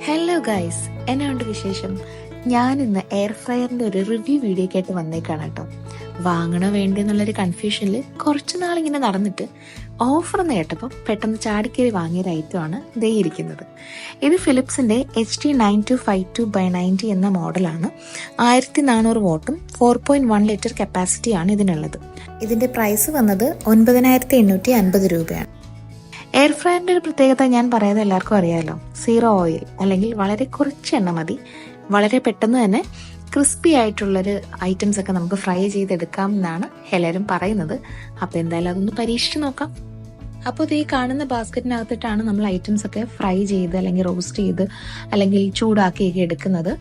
Hello guys, എന്നാണ്ട് വിശേഷം? ഞാൻ ഇന്ന് എയർ ഫ്രയറിന്റെ ഒരു റിവ്യൂ വീഡിയോ ആയിട്ട് വന്നേക്കാണ് കേട്ടോ. വാങ്ങണോ വേണ്ടോ എന്നുള്ളൊരു കൺഫ്യൂഷനിൽ കുറച്ച് നാളിങ്ങനെ നടന്നിട്ട് ഓഫർ എന്ന് കേട്ടപ്പോൾ പെട്ടെന്ന് ചാടിക്കേറി വാങ്ങിയൊരു ഐറ്റമാണ് ദേ ഇരിക്കുന്നത്. ഇത് ഫിലിപ്സിന്റെ HT9252/90 എന്ന മോഡലാണ്. 1400 വാട്ടും 4.1 ലിറ്റർ കപ്പാസിറ്റിയാണ് ഇതിനുള്ളത്. ഇതിന്റെ പ്രൈസ് വന്നത് 9850 രൂപയാണ്. എയർ ഫ്രയറിന്റെ ഒരു പ്രത്യേകത ഞാൻ പറയുന്നത് എല്ലാവർക്കും അറിയാമല്ലോ. സീറോ ഓയിൽ, അല്ലെങ്കിൽ വളരെ കുറച്ച് എണ്ണ മതി. വളരെ പെട്ടെന്ന് തന്നെ ക്രിസ്പി ആയിട്ടുള്ളൊരു ഐറ്റംസ് ഒക്കെ നമുക്ക് ഫ്രൈ ചെയ്തെടുക്കാം എന്നാണ് എല്ലാവരും പറയുന്നത്. അപ്പോൾ എന്തായാലും അതൊന്ന് പരീക്ഷിച്ച് നോക്കാം. അപ്പോൾ ഇത് ഈ കാണുന്ന ബാസ്ക്കറ്റിനകത്തിട്ടാണ് നമ്മൾ ഐറ്റംസ് ഒക്കെ ഫ്രൈ ചെയ്ത് അല്ലെങ്കിൽ റോസ്റ്റ് ചെയ്ത് അല്ലെങ്കിൽ ചൂടാക്കിയൊക്കെ എടുക്കുന്നത്.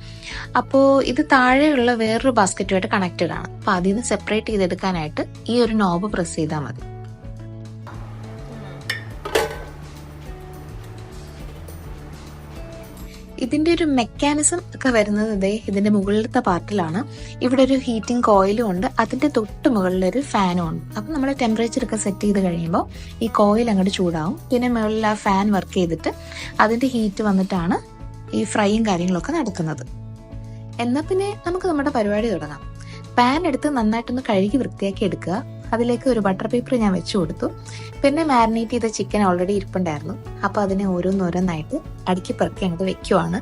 അപ്പോൾ ഇത് താഴെയുള്ള വേറൊരു ബാസ്ക്കറ്റുമായിട്ട് കണക്റ്റഡ് ആണ്. അപ്പോൾ അതിൽ നിന്ന് സെപ്പറേറ്റ് ചെയ്തെടുക്കാനായിട്ട് ഈ ഒരു നോബ് പ്രസ് ചെയ്താൽ മതി. ഇതിന്റെ ഒരു മെക്കാനിസം ഒക്കെ വരുന്നത് ഇതിന്റെ മുകളിലത്തെ പാർട്ടിലാണ്. ഇവിടെ ഒരു ഹീറ്റിംഗ് കോയിലും ഉണ്ട്, അതിന്റെ തൊട്ട് മുകളിൽ ഒരു ഫാനും ഉണ്ട്. അപ്പൊ നമ്മുടെ ടെമ്പറേച്ചർ ഒക്കെ സെറ്റ് ചെയ്ത് കഴിയുമ്പോൾ ഈ കോയിൽ അങ്ങോട്ട് ചൂടാവും. പിന്നെ മുകളിൽ ആ ഫാൻ വർക്ക് ചെയ്തിട്ട് അതിന്റെ ഹീറ്റ് വന്നിട്ടാണ് ഈ ഫ്രൈയും കാര്യങ്ങളൊക്കെ നടക്കുന്നത്. എന്നാൽ പിന്നെ നമുക്ക് നമ്മുടെ പരിപാടി തുടങ്ങാം. പാൻ എടുത്ത് നന്നായിട്ടൊന്ന് കഴുകി വൃത്തിയാക്കി എടുക്കുക. അതിലേക്ക് ഒരു ബട്ടർ പേപ്പർ ഞാൻ വെച്ചു കൊടുത്തു. പിന്നെ മാരിനേറ്റ് ചെയ്ത ചിക്കൻ ഓൾറെഡി ഇരിപ്പുണ്ടായിരുന്നു. അപ്പോൾ അതിനെ ഓരോന്നോരോന്നായിട്ട് അടുക്കി പെറുക്കി അങ്ങോട്ട് വെക്കുവാണ്.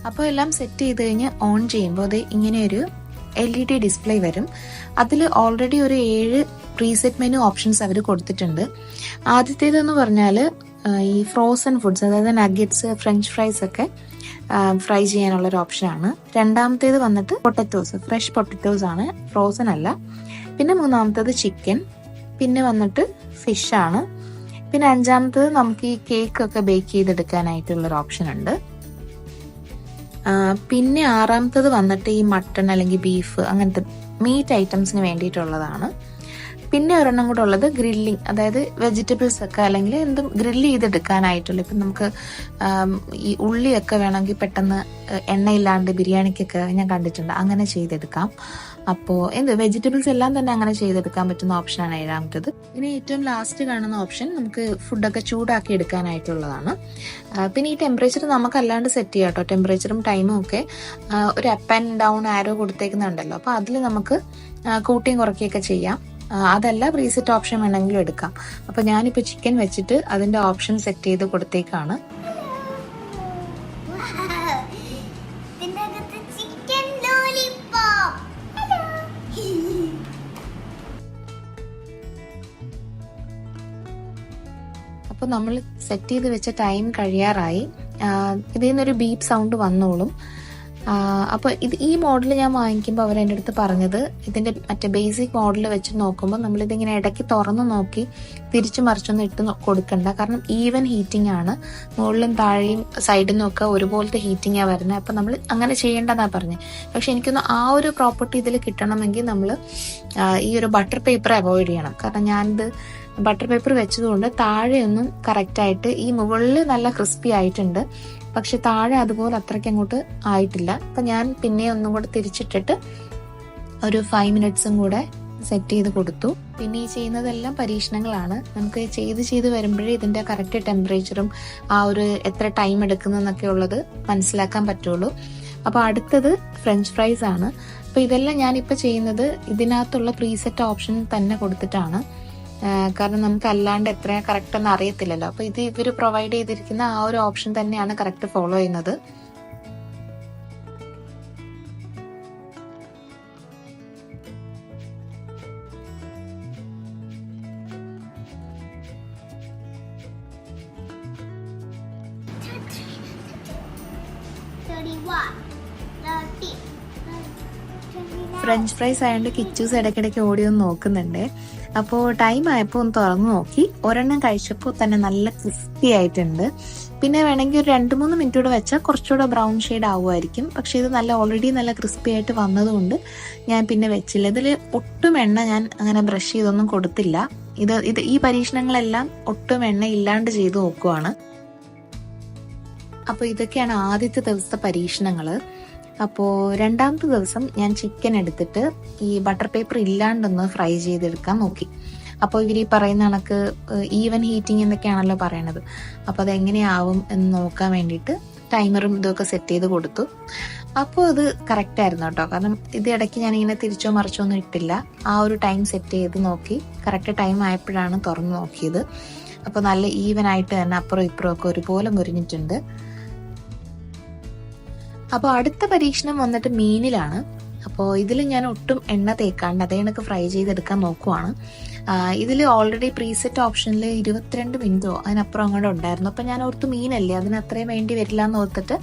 അപ്പോൾ എല്ലാം സെറ്റ് ചെയ്ത് കഴിഞ്ഞ് ഓൺ ചെയ്യുമ്പോൾ അത് ഇങ്ങനെയൊരു LED ഡിസ്പ്ലേ വരും. അതിൽ ഓൾറെഡി ഒരു 7 പ്രീസെറ്റ് മെനു ഓപ്ഷൻസ് അവർ കൊടുത്തിട്ടുണ്ട്. ആദ്യത്തേതെന്ന് പറഞ്ഞാൽ ഈ ഫ്രോസൺ ഫുഡ്സ്, അതായത് നഗറ്റ്സ്, ഫ്രഞ്ച് ഫ്രൈസ് ഒക്കെ ഫ്രൈ ചെയ്യാനുള്ളൊരു ഓപ്ഷനാണ്. രണ്ടാമത്തേത് വന്നിട്ട് പൊട്ടറ്റോസ്, ഫ്രഷ് പൊട്ടറ്റോസ് ആണ്, ഫ്രോസൺ അല്ല. പിന്നെ മൂന്നാമത്തേത് ചിക്കൻ. പിന്നെ വന്നിട്ട് ഫിഷാണ്. പിന്നെ അഞ്ചാമത്തേത് നമുക്ക് ഈ കേക്ക് ഒക്കെ ബേക്ക് ചെയ്തെടുക്കാനായിട്ടുള്ളൊരു ഓപ്ഷൻ ഉണ്ട്. പിന്നെ ആറാമത്തത് വന്നിട്ട് ഈ മട്ടൺ അല്ലെങ്കിൽ ബീഫ്, അങ്ങനത്തെ മീറ്റ് ഐറ്റംസിന് വേണ്ടിയിട്ടുള്ളതാണ്. പിന്നെ ഒരെണ്ണം കൂടെ ഉള്ളത് ഗ്രില്ലിങ്, അതായത് വെജിറ്റബിൾസ് ഒക്കെ അല്ലെങ്കിൽ എന്തും ഗ്രില്ല് ചെയ്തെടുക്കാനായിട്ടുള്ള. ഇപ്പം നമുക്ക് ഈ ഉള്ളിയൊക്കെ വേണമെങ്കിൽ പെട്ടെന്ന് എണ്ണയില്ലാണ്ട് ബിരിയാണിക്കൊക്കെ ഞാൻ കണ്ടിട്ടുണ്ട്, അങ്ങനെ ചെയ്തെടുക്കാം. അപ്പോൾ വെജിറ്റബിൾസ് എല്ലാം തന്നെ അങ്ങനെ ചെയ്തെടുക്കാൻ പറ്റുന്ന ഓപ്ഷനാണ് ഏഴാമത്തത്. ഇനി ഏറ്റവും ലാസ്റ്റ് കാണുന്ന ഓപ്ഷൻ നമുക്ക് ഫുഡൊക്കെ ചൂടാക്കി എടുക്കാനായിട്ടുള്ളതാണ്. പിന്നെ ഈ ടെമ്പറേച്ചർ നമുക്കല്ലാണ്ട് സെറ്റ് ചെയ്യാം കേട്ടോ. ടെമ്പറേച്ചറും ടൈമും ഒക്കെ ഒരു അപ്പ് ആൻഡ് ഡൗൺ ആരോ കൊടുത്തേക്കുന്നുണ്ടല്ലോ. അപ്പോൾ അതിൽ നമുക്ക് കൂട്ടിയും കുറയ്ക്കുകയൊക്കെ ചെയ്യാം. അതല്ല പ്രീസെറ്റ് ഓപ്ഷൻ വേണമെങ്കിലും എടുക്കാം. അപ്പോൾ ഞാനിപ്പോൾ ചിക്കൻ വെച്ചിട്ട് അതിൻ്റെ ഓപ്ഷൻ സെറ്റ് ചെയ്ത് കൊടുത്തേക്കാണ്. അപ്പോൾ നമ്മൾ സെറ്റ് ചെയ്ത് വെച്ച ടൈം കഴിയാറായി. ഇതിൽ നിന്നൊരു ബീപ്പ് സൗണ്ട് വന്നോളും. അപ്പോൾ ഈ മോഡൽ ഞാൻ വാങ്ങിക്കുമ്പോൾ അവർ എൻ്റെ അടുത്ത് പറഞ്ഞത്, ഇതിൻ്റെ മറ്റേ ബേസിക് മോഡൽ വെച്ച് നോക്കുമ്പോൾ നമ്മളിതിങ്ങനെ ഇടയ്ക്ക് തുറന്ന് നോക്കി തിരിച്ചു മറിച്ചൊന്നും ഇട്ട് കൊടുക്കണ്ട. കാരണം ഈവൻ ഹീറ്റിംഗ് ആണ്, മുകളിലും താഴെയും സൈഡിൽ നിന്നൊക്കെ ഒരുപോലത്തെ ഹീറ്റിംഗാണ് വരുന്നത്. അപ്പം നമ്മൾ അങ്ങനെ ചെയ്യേണ്ടതാണ് പറഞ്ഞത്. പക്ഷെ എനിക്കൊന്ന് ആ ഒരു പ്രോപ്പർട്ടി ഇതിൽ കിട്ടണമെങ്കിൽ നമ്മൾ ഈ ഒരു ബട്ടർ പേപ്പർ അവോയ്ഡ് ചെയ്യണം. കാരണം ഞാനിത് ബട്ടർ പേപ്പർ വെച്ചതുകൊണ്ട് താഴെയൊന്നും കറക്റ്റായിട്ട്, ഈ മുകളിൽ നല്ല ക്രിസ്പി ആയിട്ടുണ്ട്, പക്ഷെ താഴെ അതുപോലെ അത്രയ്ക്ക് അങ്ങോട്ട് ആയിട്ടില്ല. അപ്പം ഞാൻ പിന്നെ ഒന്നും കൂടെ തിരിച്ചിട്ടിട്ട് ഒരു 5 മിനിറ്റ്സും കൂടെ സെറ്റ് ചെയ്ത് കൊടുത്തു. പിന്നെ ഈ ചെയ്യുന്നതെല്ലാം പരീക്ഷണങ്ങളാണ്. നമുക്ക് ചെയ്ത് വരുമ്പോഴേ ഇതിൻ്റെ കറക്റ്റ് ടെമ്പറേച്ചറും ആ ഒരു എത്ര ടൈം എടുക്കുന്നതെന്നൊക്കെ ഉള്ളത് മനസ്സിലാക്കാൻ പറ്റുള്ളൂ. അപ്പോൾ അടുത്തത് ഫ്രഞ്ച് ഫ്രൈസ് ആണ്. അപ്പോൾ ഇതെല്ലാം ഞാനിപ്പോൾ ചെയ്യുന്നത് ഇതിനകത്തുള്ള പ്രീസെറ്റ് ഓപ്ഷൻ തന്നെ കൊടുത്തിട്ടാണ്. കാരണം നമുക്ക് അല്ലാണ്ട് എത്ര കറക്റ്റ് ഒന്നും അറിയത്തില്ലല്ലോ. അപ്പോൾ ഇത് ഇവർ പ്രൊവൈഡ് ചെയ്തിരിക്കുന്ന ആ ഒരു ഓപ്ഷൻ തന്നെയാണ് കറക്റ്റ് ഫോളോ ചെയ്യുന്നത്. ഫ്രഞ്ച് ഫ്രൈസ് ആയതുകൊണ്ട് കിച്ചൂസ് ഇടയ്ക്കിടയ്ക്ക് ഓടി ഒന്ന് നോക്കുന്നുണ്ട്. അപ്പോൾ ടൈം ആയപ്പോൾ ഒന്ന് തുറന്നു നോക്കി. ഒരെണ്ണം കഴിച്ചപ്പോൾ തന്നെ നല്ല ക്രിസ്പി ആയിട്ടുണ്ട്. പിന്നെ വേണമെങ്കിൽ ഒരു 2-3 മിനിറ്റ് കൂടെ വെച്ചാൽ കുറച്ചുകൂടെ ബ്രൗൺ ഷെയ്ഡ് ആവുമായിരിക്കും. പക്ഷെ ഇത് ഓൾറെഡി നല്ല ക്രിസ്പി ആയിട്ട് വന്നതുകൊണ്ട് ഞാൻ പിന്നെ വെച്ചില്ല. ഇതിൽ ഒട്ടും എണ്ണ ഞാൻ അങ്ങനെ ബ്രഷ് ചെയ്തൊന്നും കൊടുത്തില്ല. ഈ പരീക്ഷണങ്ങളെല്ലാം ഒട്ടും എണ്ണ ഇല്ലാണ്ട് ചെയ്ത് നോക്കുവാണ്. അപ്പോൾ ഇതൊക്കെയാണ് ആദ്യത്തെ ദിവസത്തെ പരീക്ഷണങ്ങൾ. അപ്പോൾ രണ്ടാമത്തെ ദിവസം ഞാൻ ചിക്കൻ എടുത്തിട്ട് ഈ ബട്ടർ പേപ്പർ ഇല്ലാണ്ടൊന്ന് ഫ്രൈ ചെയ്തെടുക്കാൻ നോക്കി. അപ്പോൾ ഇവർ ഈ പറയുന്ന കണക്ക് ഈവൻ ഹീറ്റിംഗ് എന്നൊക്കെയാണല്ലോ പറയണത്. അപ്പോൾ അതെങ്ങനെയാവും എന്ന് നോക്കാൻ വേണ്ടിയിട്ട് ടൈമറും ഇതൊക്കെ സെറ്റ് ചെയ്ത് കൊടുത്തു. അപ്പോൾ അത് കറക്റ്റ് ആയിരുന്നു കേട്ടോ. കാരണം ഇത് ഇടയ്ക്ക് ഞാനിങ്ങനെ തിരിച്ചോ മറിച്ചോ ഒന്നും ഇട്ടില്ല. ആ ഒരു ടൈം സെറ്റ് ചെയ്ത് നോക്കി കറക്റ്റ് ടൈം ആയപ്പോഴാണ് തുറന്ന് നോക്കിയത്. അപ്പോൾ നല്ല ഈവൻ ആയിട്ട് തന്നെ അപ്പുറം ഇപ്പുറം ഒക്കെ ഒരുപോലെ മുരിഞ്ഞിട്ടുണ്ട്. അപ്പോൾ അടുത്ത പരീക്ഷണം വന്നിട്ട് മീനിലാണ്. അപ്പോൾ ഇതിൽ ഞാൻ ഒട്ടും എണ്ണ തേക്കാണ്ട് അതേ കണക്ക് ഫ്രൈ ചെയ്തെടുക്കാൻ നോക്കുവാണ്. ഇതിൽ ഓൾറെഡി പ്രീസെറ്റ് ഓപ്ഷനിൽ 22 മിനിറ്റോ അതിനപ്പുറം അങ്ങോട്ട് ഉണ്ടായിരുന്നു. അപ്പം ഞാൻ ഓർത്ത് മീനല്ലേ അതിന് അത്രയും വേണ്ടി വരില്ല എന്ന് ഓർത്തിട്ട്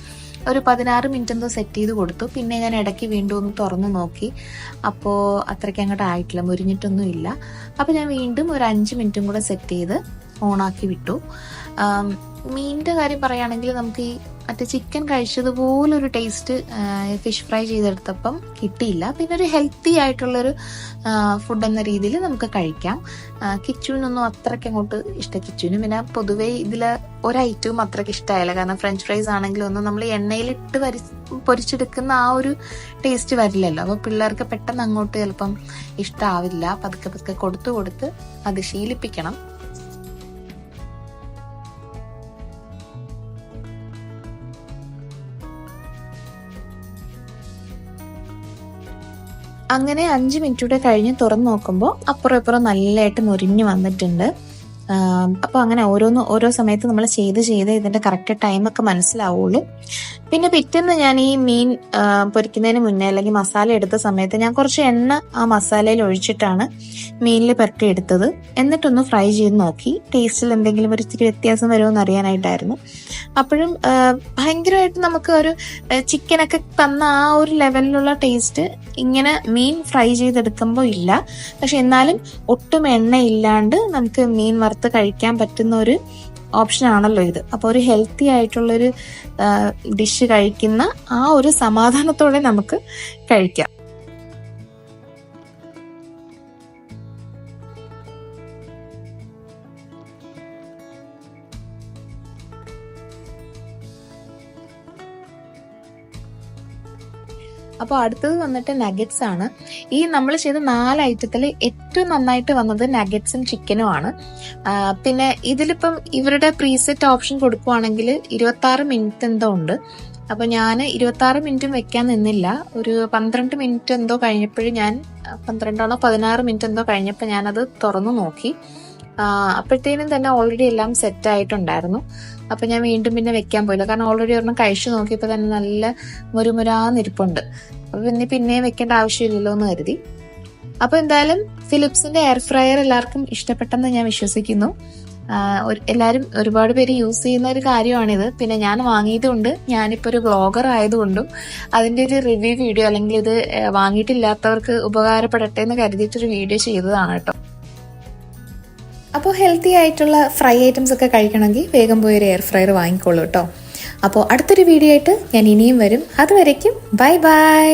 ഒരു 16 മിനിറ്റ് എന്തോ സെറ്റ് ചെയ്ത് കൊടുത്തു. പിന്നെ ഞാൻ ഇടയ്ക്ക് വീണ്ടും ഒന്ന് തുറന്ന് നോക്കി. അപ്പോൾ അത്രയ്ക്ക് അങ്ങോട്ട് ആയിട്ടില്ല, മുരിഞ്ഞിട്ടൊന്നും ഇല്ല. അപ്പോൾ ഞാൻ വീണ്ടും ഒരു 5 മിനിറ്റും കൂടെ സെറ്റ് ചെയ്ത് ഓണാക്കി വിട്ടു. മീനിൻ്റെ കാര്യം പറയുകയാണെങ്കിൽ നമുക്ക് ഈ മറ്റേ ചിക്കൻ കഴിച്ചതുപോലൊരു ടേസ്റ്റ് ഫിഷ് ഫ്രൈ ചെയ്തെടുത്തപ്പം കിട്ടിയില്ല. പിന്നെ ഒരു ഹെൽത്തി ആയിട്ടുള്ളൊരു ഫുഡ് എന്ന രീതിയിൽ നമുക്ക് കഴിക്കാം. കിച്ചുവിനൊന്നും അത്രയ്ക്ക് അങ്ങോട്ട് കിച്ചുവിനും പിന്നെ പൊതുവേ ഇതിൽ ഒരൈറ്റവും അത്രയ്ക്ക് ഇഷ്ടമായില്ല. കാരണം ഫ്രഞ്ച് ഫ്രൈസ് ആണെങ്കിലും ഒന്നും നമ്മൾ എണ്ണയിലിട്ട് പൊരിച്ചെടുക്കുന്ന ആ ഒരു ടേസ്റ്റ് വരില്ലല്ലോ. അപ്പോൾ പിള്ളേർക്ക് പെട്ടെന്ന് അങ്ങോട്ട് ചിലപ്പം ഇഷ്ടമാവില്ല. പതുക്കെ പതുക്കെ കൊടുത്ത് അത് ശീലിപ്പിക്കണം. അങ്ങനെ 5 മിനിറ്റ് കൂടെ കഴിഞ്ഞ് തുറന്ന് നോക്കുമ്പോൾ അപ്പുറം ഇപ്പുറം നല്ലതായിട്ട് മുരിഞ്ഞ് വന്നിട്ടുണ്ട്. അപ്പോൾ അങ്ങനെ ഓരോ സമയത്ത് നമ്മൾ ചെയ്ത് ഇതിന്റെ കറക്റ്റ് ടൈമൊക്കെ മനസ്സിലാവുള്ളൂ. പിന്നെ പിറ്റേന്ന് ഞാൻ ഈ മീൻ പൊരിക്കുന്നതിന് മുന്നേ അല്ലെങ്കിൽ മസാല എടുത്ത സമയത്ത് ഞാൻ കുറച്ച് എണ്ണ ആ മസാലയിൽ ഒഴിച്ചിട്ടാണ് മീനിൽ പുരട്ടി എടുത്തത്. എന്നിട്ടൊന്ന് ഫ്രൈ ചെയ്ത് നോക്കി ടേസ്റ്റിൽ എന്തെങ്കിലും ഒരു ഇച്ചിരി വ്യത്യാസം വരുമോ എന്ന് അറിയാനായിട്ടായിരുന്നു. അപ്പോഴും ഭയങ്കരമായിട്ട് നമുക്ക് ഒരു ചിക്കനൊക്കെ തന്ന ആ ഒരു ലെവലിലുള്ള ടേസ്റ്റ് ഇങ്ങനെ മീൻ ഫ്രൈ ചെയ്തെടുക്കുമ്പോൾ ഇല്ല. പക്ഷെ എന്നാലും ഒട്ടും എണ്ണ ഇല്ലാണ്ട് നമുക്ക് മീൻ വറുത്ത് കഴിക്കാൻ പറ്റുന്ന ഒരു ഓപ്ഷൻ ആണല്ലോ ഇത്. അപ്പോൾ ഒരു ഹെൽത്തി ആയിട്ടുള്ളൊരു ഡിഷ് കഴിക്കുന്ന ആ ഒരു സമാധാനത്തോടെ നമുക്ക് കഴിക്കാം. അപ്പോൾ അടുത്തത് വന്നിട്ട് നഗറ്റ്സ് ആണ്. ഈ നമ്മൾ ചെയ്ത 4 ഐറ്റത്തിൽ ഏറ്റവും നന്നായിട്ട് വന്നത് നഗറ്റ്സും ചിക്കനും ആണ്. പിന്നെ ഇതിലിപ്പം ഇവരുടെ പ്രീസെറ്റ് ഓപ്ഷൻ കൊടുക്കുവാണെങ്കിൽ 26 മിനിറ്റ് എന്തോ ഉണ്ട്. അപ്പോൾ ഞാൻ 26 മിനിറ്റും വെക്കാൻ നിന്നില്ല. ഒരു 12 മിനിറ്റ് എന്തോ കഴിഞ്ഞപ്പോഴും 12 16 മിനിറ്റ് എന്തോ കഴിഞ്ഞപ്പോൾ ഞാനത് തുറന്നു നോക്കി. അപ്പോഴത്തേനും തന്നെ ഓൾറെഡി എല്ലാം സെറ്റ് ആയിട്ടുണ്ടായിരുന്നു. അപ്പൊ ഞാൻ വീണ്ടും പിന്നെ വെക്കാൻ പോയില്ല. കാരണം ഓൾറെഡി ഒരെണ്ണം കഴിച്ചു നോക്കിയപ്പോൾ തന്നെ നല്ല മുരുമുരാന്നിരിപ്പുണ്ട്. അപ്പൊ പിന്നെ വെക്കേണ്ട ആവശ്യമില്ലല്ലോ എന്ന് കരുതി. അപ്പൊ എന്തായാലും ഫിലിപ്സിന്റെ എയർ ഫ്രയർ എല്ലാവർക്കും ഇഷ്ടപ്പെട്ടെന്ന് ഞാൻ വിശ്വസിക്കുന്നു. എല്ലാവരും ഒരുപാട് പേര് യൂസ് ചെയ്യുന്ന ഒരു കാര്യമാണിത്. പിന്നെ ഞാൻ വാങ്ങിയതുകൊണ്ട് ഞാനിപ്പോൾ ഒരു വ്ളോഗർ ആയതുകൊണ്ടും അതിന്റെ ഒരു റിവ്യൂ വീഡിയോ അല്ലെങ്കിൽ ഇത് വാങ്ങിയിട്ടില്ലാത്തവർക്ക് ഉപകാരപ്പെടട്ടെ എന്ന് കരുതിയിട്ടൊരു വീഡിയോ ചെയ്തതാണ് കേട്ടോ. അപ്പോൾ ഹെൽത്തി ആയിട്ടുള്ള ഫ്രൈ ഐറ്റംസ് ഒക്കെ കഴിക്കണമെങ്കിൽ വേഗം പോയി ഒരു എയർ ഫ്രയർ വാങ്ങിക്കോളൂ കേട്ടോ. അപ്പോൾ അടുത്തൊരു വീഡിയോ ആയിട്ട് ഞാൻ ഇനിയും വരും. അതുവരേക്കും ബൈ ബൈ.